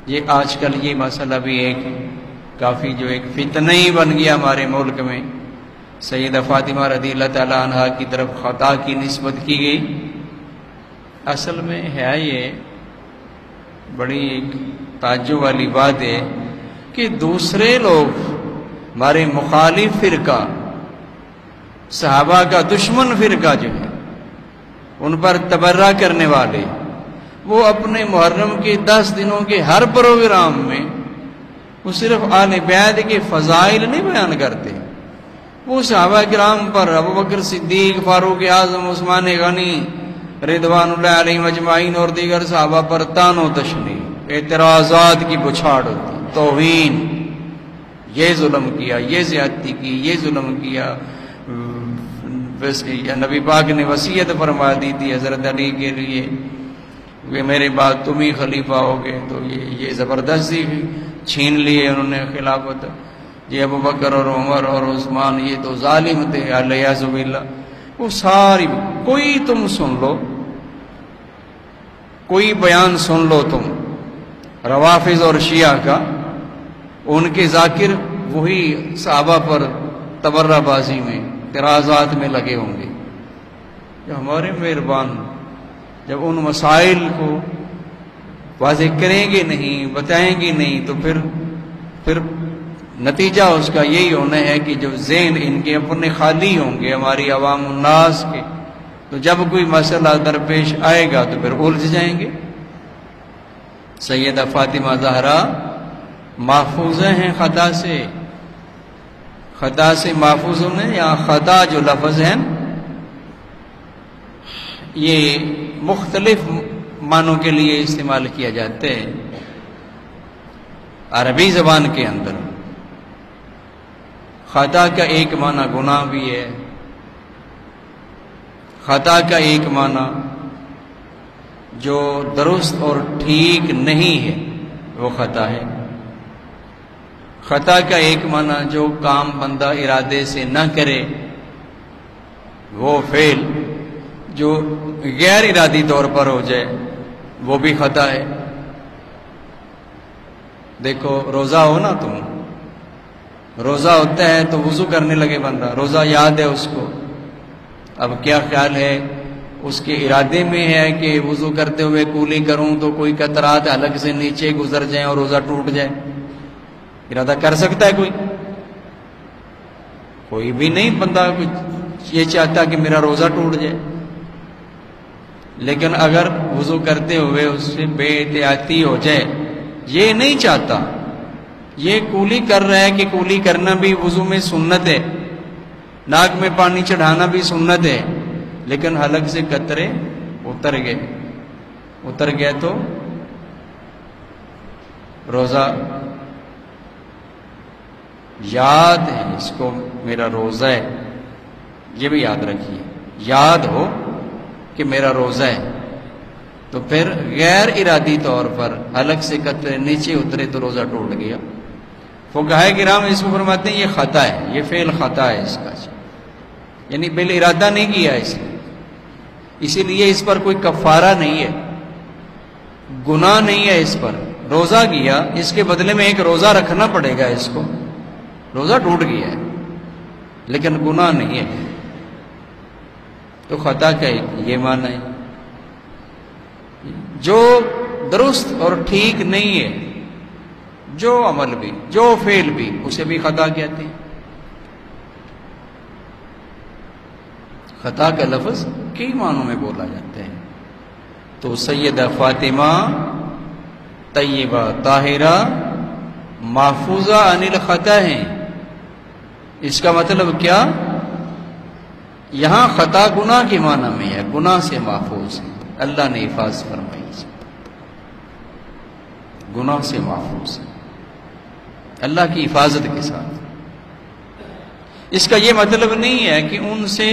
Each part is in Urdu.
یہ آج کل یہ مسئلہ بھی ایک کافی جو ایک فتنہ ہی بن گیا ہمارے ملک میں، سیدہ فاطمہ رضی اللہ تعالیٰ عنہا کی طرف خطا کی نسبت کی گئی۔ اصل میں ہے یہ بڑی ایک تعجب والی بات ہے کہ دوسرے لوگ ہمارے مخالف فرقہ، صحابہ کا دشمن فرقہ جو ہے، ان پر تبرہ کرنے والے، وہ اپنے محرم کے 10 دنوں کے ہر پروگرام میں وہ صرف آل بیت کے فضائل نہیں بیان کرتے، وہ صحابہ کرام پر، ابوبکر صدیق، فاروق اعظم، عثمان غنی رضوان اللہ علیہ مجمعین اور دیگر صحابہ پر طعن و تشنیع، اعتراضات کی بچھاڑ ہوتی، توہین، یہ ظلم کیا، یہ زیادتی کی، یہ ظلم کیا۔ نبی پاک نے وصیت فرما دی تھی حضرت علی کے لیے کہ میرے بعد تم ہی خلیفہ ہوگے، تو یہ زبردستی چھین لیے انہوں نے خلافت۔ یہ ابوبکر اور عمر اور عثمان یہ تو ظالم تھے علیہ باللہ۔ وہ ساری کوئی تم سن لو، کوئی بیان سن لو تم روافض اور شیعہ کا، ان کے ذاکر وہی صحابہ پر تبرہ بازی میں، اعتراضات میں لگے ہوں گے۔ جو ہمارے مہربان جب ان مسائل کو واضح کریں گے نہیں، بتائیں گے نہیں، تو پھر نتیجہ اس کا یہی ہونا ہے کہ جو ذہن ان کے اپنے خالی ہوں گے ہماری عوام الناس کے، تو جب کوئی مسئلہ درپیش آئے گا تو پھر الجھ جائیں گے۔ سیدہ فاطمہ زہرا محفوظ ہیں خطا سے، خطا سے محفوظ ہونے، یا خطا جو لفظ ہے یہ مختلف معنوں کے لیے استعمال کیا جاتا ہے عربی زبان کے اندر۔ خطا کا ایک معنی گناہ بھی ہے، خطا کا ایک معنی جو درست اور ٹھیک نہیں ہے وہ خطا ہے، خطا کا ایک معنی جو کام بندہ ارادے سے نہ کرے وہ فعل جو غیر ارادی طور پر ہو جائے وہ بھی خطا ہے۔ دیکھو روزہ ہو نا، تم روزہ ہوتا ہے تو وضو کرنے لگے بندہ، روزہ یاد ہے اس کو، اب کیا خیال ہے اس کے ارادے میں ہے کہ وضو کرتے ہوئے کولی کروں تو کوئی قطرات حلق سے نیچے گزر جائیں اور روزہ ٹوٹ جائے؟ ارادہ کر سکتا ہے کوئی بھی نہیں، بندہ یہ چاہتا کہ میرا روزہ ٹوٹ جائے۔ لیکن اگر وضو کرتے ہوئے اس سے بے احتیاطی ہو جائے، یہ نہیں چاہتا، یہ کولی کر رہا ہے کہ کولی کرنا بھی وضو میں سنت ہے، ناک میں پانی چڑھانا بھی سنت ہے، لیکن حلق سے قطرے اتر گئے تو روزہ یاد ہے اس کو میرا روزہ ہے، یہ بھی یاد رکھیے، یاد ہو کہ میرا روزہ ہے، تو پھر غیر ارادی طور پر حلق سے قطرے نیچے اترے تو روزہ ٹوٹ گیا۔ فقہائے کرام اس کو فرماتے ہیں یہ خطا ہے، یہ فعل خطا ہے اس کا، یعنی بال ارادہ نہیں کیا اسی لیے اس پر کوئی کفارہ نہیں ہے، گناہ نہیں ہے اس پر۔ روزہ کیا، اس کے بدلے میں ایک روزہ رکھنا پڑے گا اس کو، روزہ ٹوٹ گیا ہے لیکن گناہ نہیں ہے۔ تو خطا کا یہ معنی ہے جو درست اور ٹھیک نہیں ہے، جو عمل بھی، جو فعل بھی، اسے بھی خطا کہتے ہیں۔ خطا کا لفظ کئی معنوں میں بولا جاتا ہے۔ تو سیدہ فاطمہ طیبہ طاہرہ محفوظہ عن الخطا ہیں، اس کا مطلب کیا؟ یہاں خطا گناہ کے معنی میں ہے، گناہ سے محفوظ ہے، اللہ نے حفاظت فرمائی، گناہ سے محفوظ ہے اللہ کی حفاظت کے ساتھ۔ اس کا یہ مطلب نہیں ہے کہ ان سے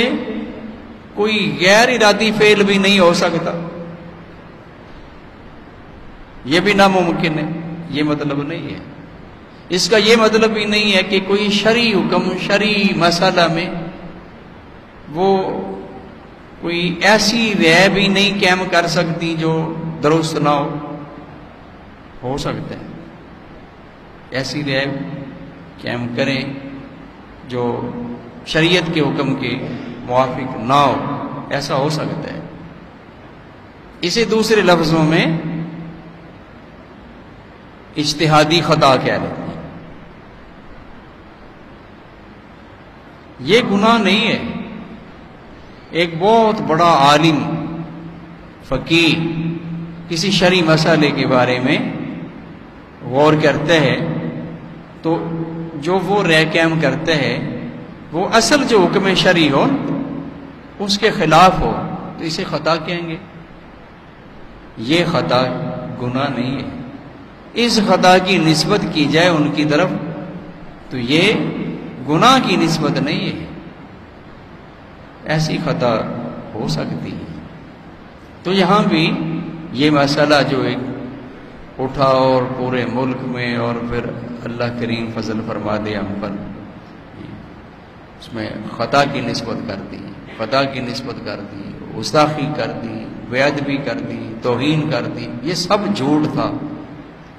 کوئی غیر ارادی فعل بھی نہیں ہو سکتا، یہ بھی ناممکن ہے، یہ مطلب نہیں ہے۔ اس کا یہ مطلب بھی نہیں ہے کہ کوئی شرعی حکم، شرعی مسئلہ میں وہ کوئی ایسی رائے بھی نہیں قائم کر سکتی جو درست نہ ہو، ہو سکتا ہے ایسی ریب کہ ہم کریں جو شریعت کے حکم کے موافق نہ ہو، ایسا ہو سکتا ہے۔ اسے دوسرے لفظوں میں اجتہادی خطا کہہ لیتے ہیں۔ یہ گناہ نہیں ہے۔ ایک بہت بڑا عالم فقیہ کسی شرعی مسئلے کے بارے میں غور کرتے ہیں تو جو وہ رائے قائم کرتے ہیں وہ اصل جو حکم شرعی ہو اس کے خلاف ہو تو اسے خطا کہیں گے۔ یہ خطا گناہ نہیں ہے۔ اس خطا کی نسبت کی جائے ان کی طرف تو یہ گناہ کی نسبت نہیں ہے، ایسی خطا ہو سکتی ہے۔ تو یہاں بھی یہ مسئلہ جو ایک اٹھا اور پورے ملک میں اور پھر اللہ کریم فضل فرما دے ہم پر، اس میں خطا کی نسبت کر دی، خطا کی نسبت کر دی، گستاخی کر دی، بے ادبی کر دی، توہین کر دی، یہ سب جھوٹ تھا۔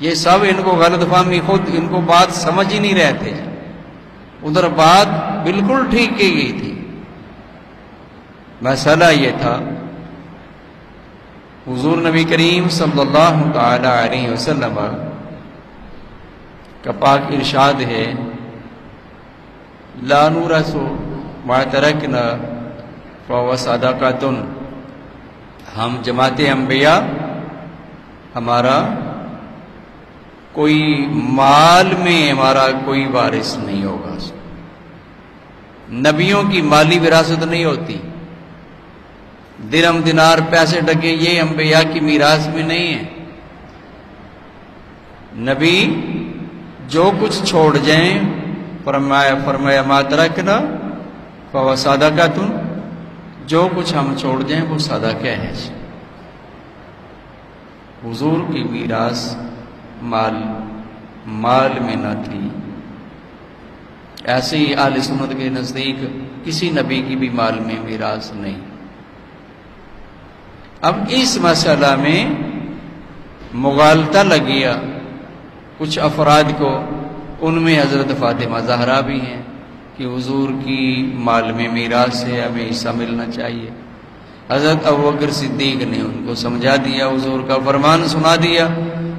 یہ سب ان کو غلط فہمی، خود ان کو بات سمجھ ہی نہیں رہتے، ادھر بات بالکل ٹھیک کی گئی تھی۔ مسئلہ یہ تھا حضور نبی کریم صلی اللہ تعالی علیہ وسلم کا پاک ارشاد ہے لا نورث ما ترکنا فهو صدقۃ، ہم جماعت انبیاء ہمارا کوئی مال میں ہمارا کوئی وارث نہیں ہوگا۔ نبیوں کی مالی وراثت نہیں ہوتی، درہم دینار پیسے ٹکے یہ انبیاء کی میراث میں نہیں ہے۔ نبی جو کچھ چھوڑ جائیں فرمایا ما ترکنا فهو صدقۃ، جو کچھ ہم چھوڑ جائیں وہ صدقہ ہے۔ حضور کی میراث مال میں نہ تھی، ایسے ہی اہل سنت کے نزدیک کسی نبی کی بھی مال میں میراث نہیں۔ اب اس مسئلہ میں مغالطہ لگ گیا کچھ افراد کو، ان میں حضرت فاطمہ زہرا بھی ہیں کہ حضور کی مال میں میراث ہے، ہمیں حصہ ملنا چاہیے۔ حضرت ابوبکر صدیق نے ان کو سمجھا دیا، حضور کا فرمان سنا دیا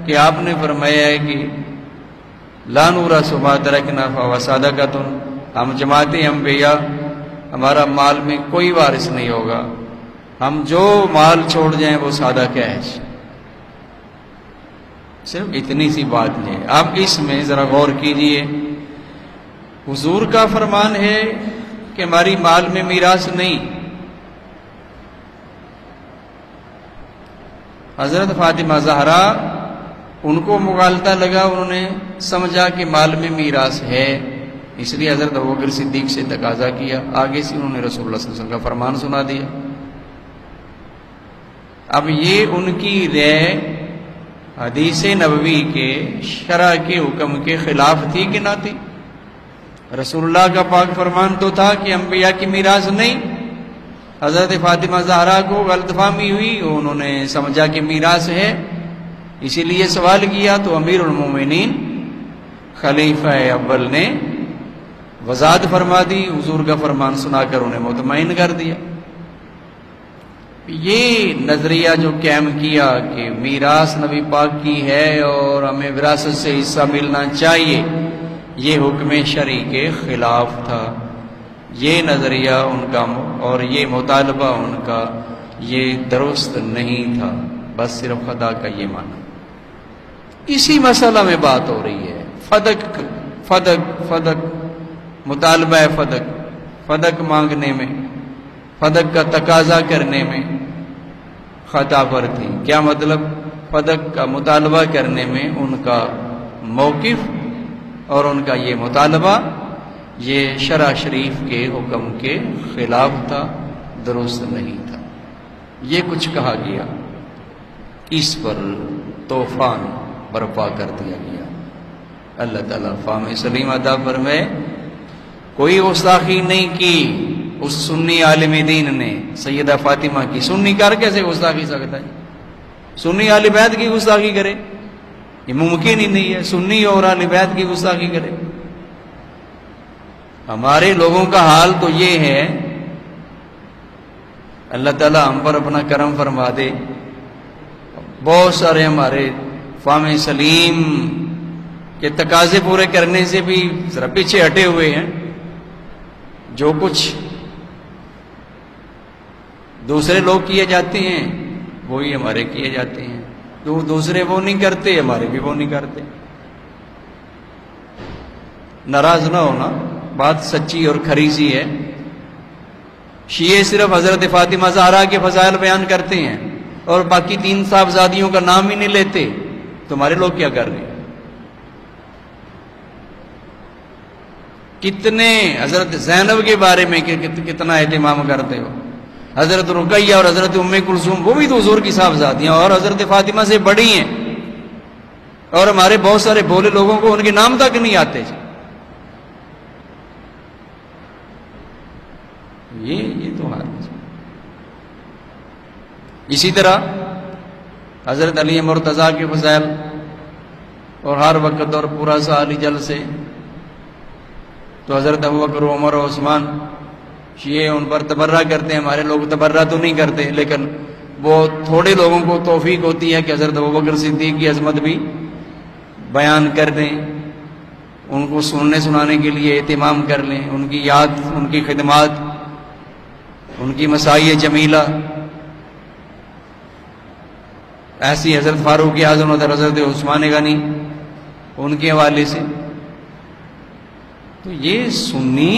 کہ آپ نے فرمایا ہے کہ لا نورث ما ترکنا فهو صدقۃ، ہم جماعت انبیاء ہمارا مال میں کوئی وارث نہیں ہوگا، ہم جو مال چھوڑ جائیں وہ صدقہ ہے۔ صرف اتنی سی بات ہے۔ اب اس میں ذرا غور کیجئے، حضور کا فرمان ہے کہ ہماری مال میں میراث نہیں، حضرت فاطمہ زہرا ان کو مغالطہ لگا، انہوں نے سمجھا کہ مال میں میراث ہے، اس لیے حضرت ابوبکر صدیق سے تقاضا کیا، آگے سے انہوں نے رسول اللہ صلی اللہ علیہ وسلم کا فرمان سنا دیا۔ اب یہ ان کی رائے حدیث نبوی کے شرع کے حکم کے خلاف تھی کہ نہ تھی؟ رسول اللہ کا پاک فرمان تو تھا کہ انبیاء کی میراث نہیں۔ حضرت فاطمہ زہرا کو غلط فہمی ہوئی، انہوں نے سمجھا کہ میراث ہے، اسی لیے سوال کیا تو امیر المومنین خلیفہ اول نے وضاحت فرما دی، حضور کا فرمان سنا کر انہیں مطمئن کر دیا۔ یہ نظریہ جو قائم کیا کہ میراث نبی پاک کی ہے اور ہمیں وراثت سے حصہ ملنا چاہیے، یہ حکم شرعی کے خلاف تھا۔ یہ نظریہ ان کا اور یہ مطالبہ ان کا یہ درست نہیں تھا، بس صرف خدا کا یہ معنی۔ اسی مسئلہ میں بات ہو رہی ہے، فدق مطالبہ فدق مانگنے میں، فدق کا تقاضا کرنے میں خطا پر تھی۔ کیا مطلب؟ فدق کا مطالبہ کرنے میں ان کا موقف اور ان کا یہ مطالبہ یہ شرع شریف کے حکم کے خلاف تھا، درست نہیں تھا۔ یہ کچھ کہا گیا، اس پر طوفان برپا کر دیا گیا۔ اللہ تعالیٰ فہم سلیم عطا فرمائے۔ کوئی گستاخی نہیں کی اس سنی عالم دین نے سیدہ فاطمہ کی۔ سنی کر کیسے گستاخی سکتا ہے؟ سنی اہل بیت کی گستاخی کرے؟ یہ ممکن ہی نہیں ہے سنی اور اہل بیت کی گستاخی کرے۔ ہمارے لوگوں کا حال تو یہ ہے، اللہ تعالیٰ ہم پر اپنا کرم فرما دے، بہت سارے ہمارے فہم سلیم کے تقاضے پورے کرنے سے بھی ذرا پیچھے ہٹے ہوئے ہیں۔ جو کچھ دوسرے لوگ کیے جاتے ہیں وہی ہمارے کیے جاتے ہیں، جو دوسرے وہ نہیں کرتے ہمارے بھی وہ نہیں کرتے۔ ناراض نہ ہونا، بات سچی اور کھری سی ہے۔ شیعہ صرف حضرت فاطمہ زہرا کے فضائل بیان کرتے ہیں اور باقی 3 صاحبزادیوں کا نام ہی نہیں لیتے، تمہارے لوگ کیا کر رہے ہیں؟ کتنے حضرت زینب کے بارے میں کتنا اہتمام کرتے ہو، حضرت رقیہ اور حضرت ام کلثوم وہ بھی تو حضور کی صاحبزادیاں اور حضرت فاطمہ سے بڑی ہیں، اور ہمارے بہت سارے بھولے لوگوں کو ان کے نام تک نہیں آتے۔ یہ تو حال ہے۔ اسی طرح حضرت علی مرتضیٰ کے فضائل اور ہر وقت اور پورا سال ہی جل سے، تو حضرت ابوبکر عمر و عثمان شیعہ ان پر تبرہ کرتے ہیں، ہمارے لوگ تبرہ تو نہیں کرتے، لیکن وہ تھوڑے لوگوں کو توفیق ہوتی ہے کہ حضرت ابوبکر صدیق کی عظمت بھی بیان کر دیں، ان کو سننے سنانے کے لیے اہتمام کر لیں، ان کی یاد، ان کی خدمات، ان کی مسائی جمیلہ۔ ایسی حضرت فاروق اعظم اور حضرت عثمان غنی ان کے حوالے سے۔ تو یہ سنی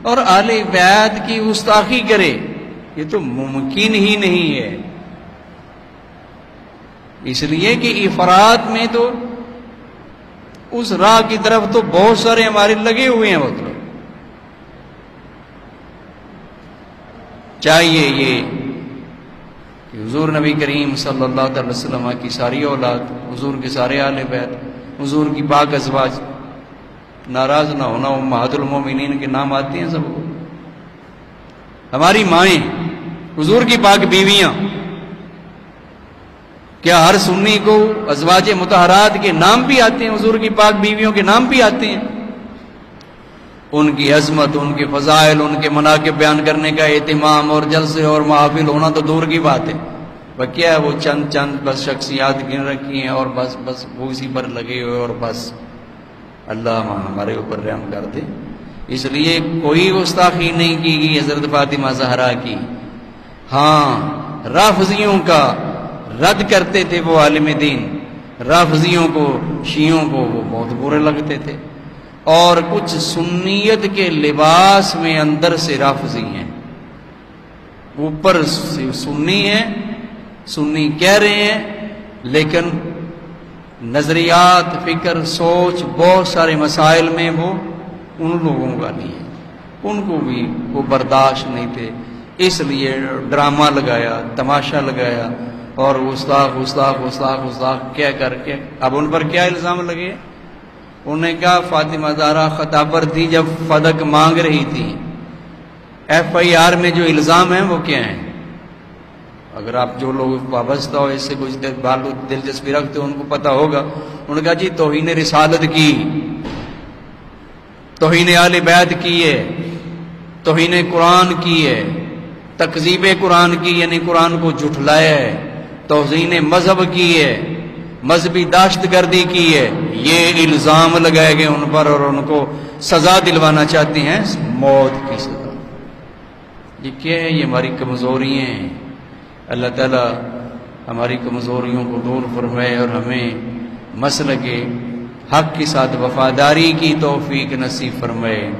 اور اہل بیت کی گستاخی کرے، یہ تو ممکن ہی نہیں ہے، اس لیے کہ افراط میں تو اس راہ کی طرف تو بہت سارے ہمارے لگے ہوئے ہیں۔ مطلب چاہیے یہ کہ حضور نبی کریم صلی اللہ علیہ وسلم کی ساری اولاد، حضور کے سارے اہل بیت، حضور کی پاک ازواج، ناراض نہ ہونا، امہات المومنین کے نام آتے ہیں سب کو، ہماری مائیں، حضور کی پاک بیویاں، کیا ہر سنی کو ازواج مطہرات کے نام بھی آتے ہیں؟ حضور کی پاک بیویوں کے نام بھی آتے ہیں۔ ان کی عظمت، ان کے فضائل، ان کے مناقب بیان کرنے کا اہتمام اور جلسے اور محافل ہونا تو دور کی بات ہے۔ وہ کیا ہے، وہ چند بس شخصیات گن رکھی ہیں اور بس وہ اسی پر لگے ہوئے، اور بس اللہ ہمارے اوپر رحم کر دے۔ اس لیے کوئی گستاخی نہیں کی گئی حضرت فاطمہ زہرا کی۔ ہاں، رافضیوں کا رد کرتے تھے وہ عالم دین، رافضیوں کو، شیعوں کو وہ بہت برے لگتے تھے، اور کچھ سنیت کے لباس میں اندر سے رافضی ہیں، اوپر سے سنی ہیں، سنی کہہ رہے ہیں، لیکن نظریات، فکر، سوچ بہت سارے مسائل میں وہ ان لوگوں کا نہیں ہے، ان کو بھی وہ برداشت نہیں تھے، اس لیے ڈرامہ لگایا، تماشا لگایا، اور گستاخ کہہ کر کے اب ان پر کیا الزام لگے؟ انہوں نے کہا فاطمہ زہرا خطا پر تھی جب فدق مانگ رہی تھی۔ FIR میں جو الزام ہیں وہ کیا ہیں؟ اگر آپ جو لوگ وابستہ ہو اس سے کچھ دلچسپی رکھتے ہو ان کو پتہ ہوگا۔ انہوں نے کہا جی توہین رسالت کی، توہین اہل بیت کی ہے، توہین قرآن کی ہے، تکذیب قرآن کی یعنی قرآن کو جھٹلایا ہے، توہین مذہب کی ہے، مذہبی دہشت گردی کی ہے، یہ الزام لگائے گئے ان پر، اور ان کو سزا دلوانا چاہتے ہیں، موت کی سزا۔ یہ کیا ہے؟ یہ ہماری کمزوریاں ہیں۔ اللہ تعالیٰ ہماری کمزوریوں کو دور فرمائے اور ہمیں مسلک حق کے ساتھ وفاداری کی توفیق نصیب فرمائے۔